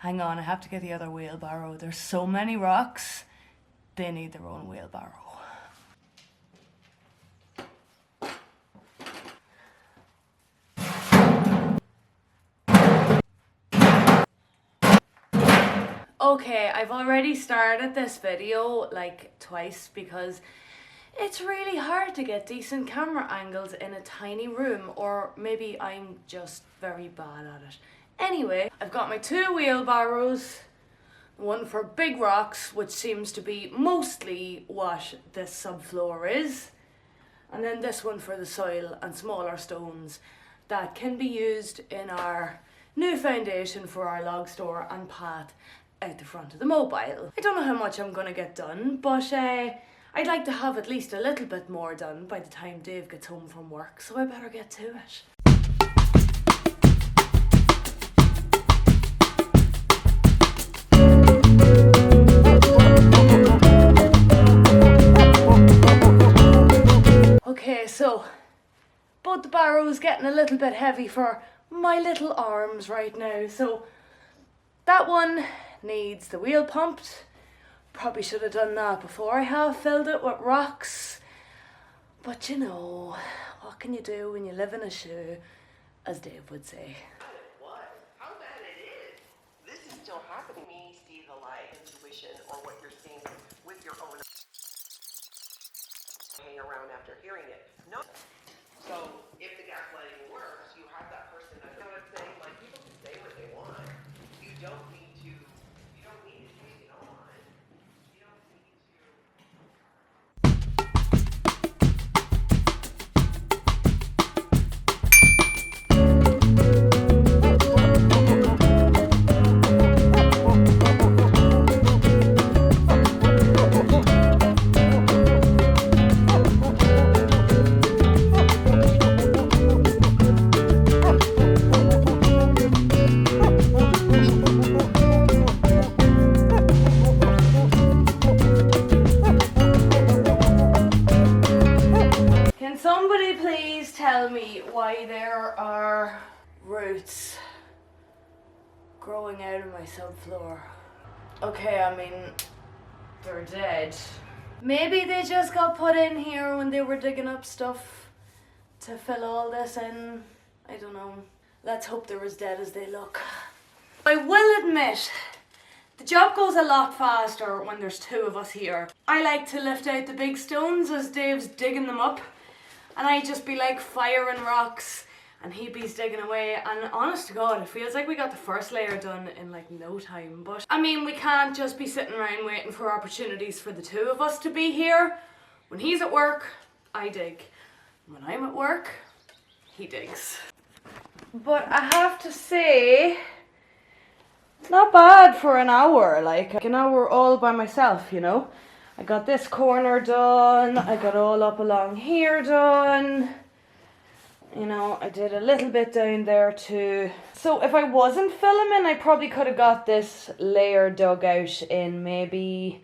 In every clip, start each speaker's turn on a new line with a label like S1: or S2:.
S1: Hang on, I have to get the other wheelbarrow. There's so many rocks, they need their own wheelbarrow. Okay, I've already started this video like twice because it's really hard to get decent camera angles in a tiny room, or maybe I'm just very bad at it. Anyway, I've got my two wheelbarrows, one for big rocks, which seems to be mostly what this subfloor is, and then this one for the soil and smaller stones that can be used in our new foundation for our log store and path out the front of the mobile. I don't know how much I'm gonna get done, but I'd like to have at least a little bit more done by the time Dave gets home from work, so I better get to it. Okay, so both the barrows getting a little bit heavy for my little arms right now, so that one needs the wheel pumped. Probably should have done that before I half filled it with rocks. But you know, what can you do when you live in a shoe, as Dave would say.
S2: What? How bad it is? This is still happening. Me see the light intuition, or what you're seeing with your own hang around after hearing it. No. So if the gaslighting works, you have that person that you know what I'm saying, like people can say what they want. You don't need to take it on. You don't need
S1: Somebody please tell me why there are roots growing out of my subfloor. Okay, I mean, they're dead. Maybe they just got put in here when they were digging up stuff to fill all this in. I don't know. Let's hope they're as dead as they look. I will admit, the job goes a lot faster when there's two of us here. I like to lift out the big stones as Dave's digging them up, and I just be like firing rocks and he be digging away, and honest to God, it feels like we got the first layer done in like no time. But I mean, we can't just be sitting around waiting for opportunities for the two of us to be here. When he's at work, I dig. When I'm at work, he digs. But I have to say, not bad for an hour, like an hour all by myself, you know. I got this corner done, I got all up along here done. You know, I did a little bit down there too. So if I wasn't filming, I probably could have got this layer dug out in maybe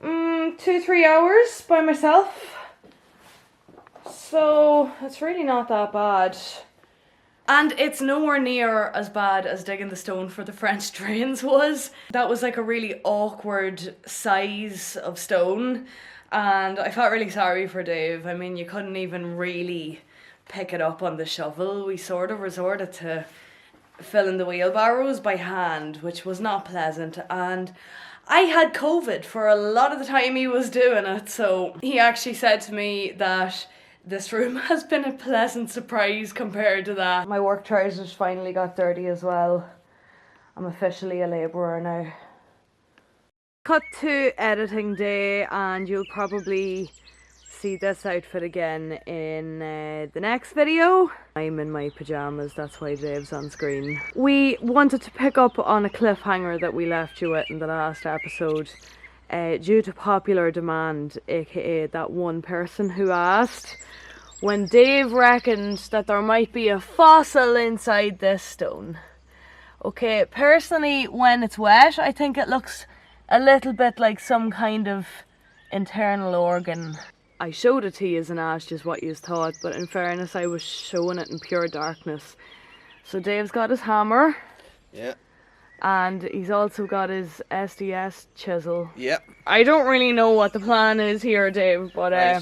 S1: 2-3 hours by myself. So it's really not that bad. And it's nowhere near as bad as digging the stone for the French drains was. That was like a really awkward size of stone, and I felt really sorry for Dave. I mean, you couldn't even really pick it up on the shovel. We sort of resorted to filling the wheelbarrows by hand, which was not pleasant, and I had COVID for a lot of the time he was doing it, so he actually said to me that this room has been a pleasant surprise compared to that. My work trousers finally got dirty as well. I'm officially a labourer now. Cut to editing day, and you'll probably see this outfit again in the next video. I'm in my pyjamas, that's why Dave's on screen. We wanted to pick up on a cliffhanger that we left you with in the last episode. Due to popular demand, aka that one person who asked, when Dave reckoned that there might be a fossil inside this stone. Okay, personally, when it's wet, I think it looks a little bit like some kind of internal organ. I showed it to you and asked you what you thought, but in fairness, I was showing it in pure darkness. So Dave's got his hammer.
S3: Yeah.
S1: And he's also got his SDS chisel.
S3: Yep.
S1: I don't really know what the plan is here, Dave, but
S3: Right,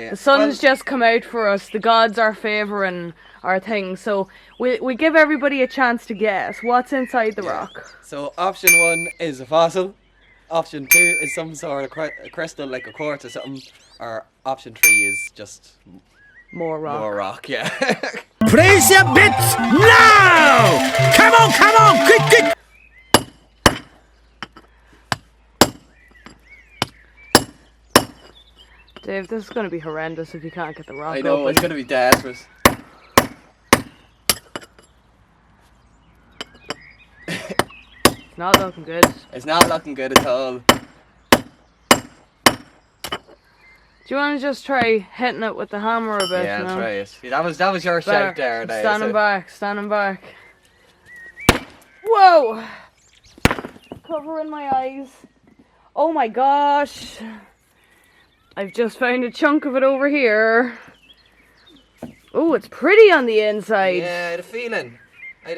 S1: the sun's just come out for us. The gods are favouring our thing. So we give everybody a chance to guess what's inside the rock.
S3: So option 1 is a fossil. Option 2 is some sort of a crystal, like a quartz or something. Or option 3 is just
S1: More rock.
S3: more rock, yeah.
S4: Place your bets now! Come on, quick!
S1: Dave, this is going to be horrendous if you can't get the rock
S3: I know,
S1: open.
S3: it's going to be desperate.
S1: It's not looking good.
S3: It's not looking good at all.
S1: Do you want to just try hitting it with the hammer a bit?
S3: Yeah,
S1: now?
S3: I'll try it. Yeah, that was your shout there. Now,
S1: Standing
S3: so-
S1: back. Whoa! Covering my eyes. Oh my gosh. I've just found a chunk of it over here. Oh, it's pretty on the inside.
S3: Yeah, I had a feeling there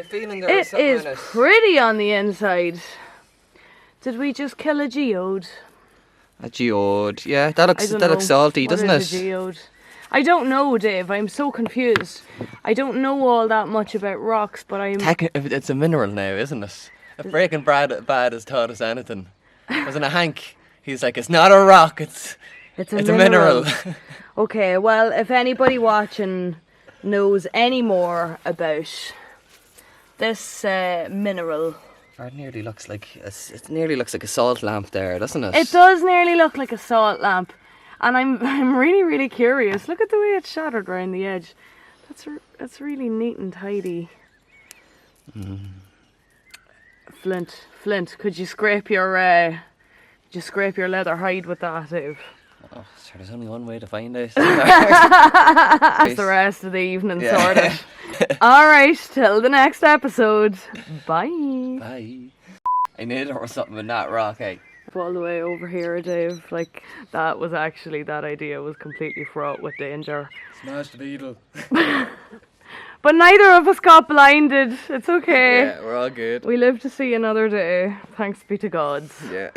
S3: was
S1: It
S3: something
S1: is
S3: in it.
S1: pretty on the inside. Did we just kill a geode?
S3: A geode. Yeah, that
S1: I
S3: looks
S1: don't know.
S3: salty,
S1: What
S3: doesn't
S1: is
S3: it?
S1: a geode? I don't know, Dave. I'm so confused. I don't know all that much about rocks, but I'm...
S3: It's a mineral now, isn't it? If Breaking Bad has taught us anything. Wasn't it Hank? He's like, it's not a rock, it's a mineral.
S1: Okay, well, if anybody watching knows any more about this mineral...
S3: It nearly looks like a salt lamp there, doesn't it?
S1: It does nearly look like a salt lamp. And I'm really, really curious. Look at the way it's shattered around the edge. That's really neat and tidy. Flint, could you scrape your leather hide with that, Dave?
S3: Oh, sure, there's only one way to find out.
S1: That's the rest of the evening sorted. Alright, till the next episode. Bye.
S3: Bye. I knew there was something in that rock, eh?
S1: All the way over here, Dave. Like, that idea was completely fraught with danger.
S3: Smash the beetle.
S1: But neither of us got blinded. It's okay.
S3: Yeah, we're all good.
S1: We live to see another day. Thanks be to gods.
S3: Yeah.